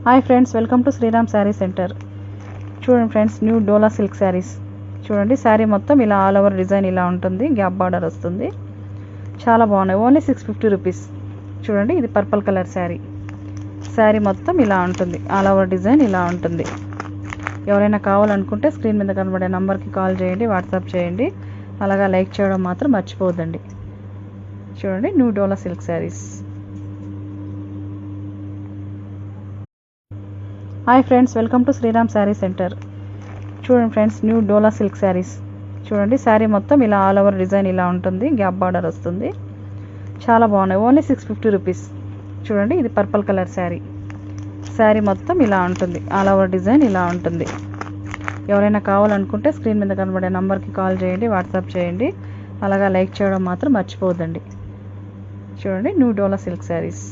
Hi friends, welcome to Sriram sari centre. చూడండి friends, new dola silk saris చూడండి. శారీ మొత్తం ఇలా ఆల్ ఓవర్ డిజైన్ ఇలా ఉంటుంది, గ్యాప్ బార్డర్ వస్తుంది. చాలా బాగున్నాయి. Only 650 rupees. చూడండి, ఇది పర్పుల్ కలర్ శారీ. శారీ మొత్తం ఇలా ఉంటుంది, ఆల్ ఓవర్ డిజైన్ ఇలా ఉంటుంది. ఎవరైనా కావాలనుకుంటే స్క్రీన్ మీద కనబడే నంబర్కి కాల్ చేయండి, వాట్సాప్ చేయండి. అలాగా లైక్ చేయడం మాత్రం మర్చిపోవద్దండి. చూడండి, new dola silk saris. Hi friends, welcome to Sriram sari centre. చూడండి friends, new dola silk saris చూడండి. శారీ మొత్తం ఇలా ఆల్ ఓవర్ డిజైన్ ఇలా ఉంటుంది, గ్యాప్ బార్డర్ వస్తుంది. చాలా బాగున్నాయి. Only 650 rupees. చూడండి, ఇది పర్పుల్ కలర్ శారీ. శారీ మొత్తం ఇలా ఉంటుంది, ఆల్ ఓవర్ డిజైన్ ఇలా ఉంటుంది. ఎవరైనా కావాలనుకుంటే స్క్రీన్ మీద కనబడే నంబర్కి కాల్ చేయండి, వాట్సాప్ చేయండి. అలాగా లైక్ చేయడం మాత్రం మర్చిపోవద్దండి. చూడండి, న్యూ డోలా సిల్క్ శారీస్.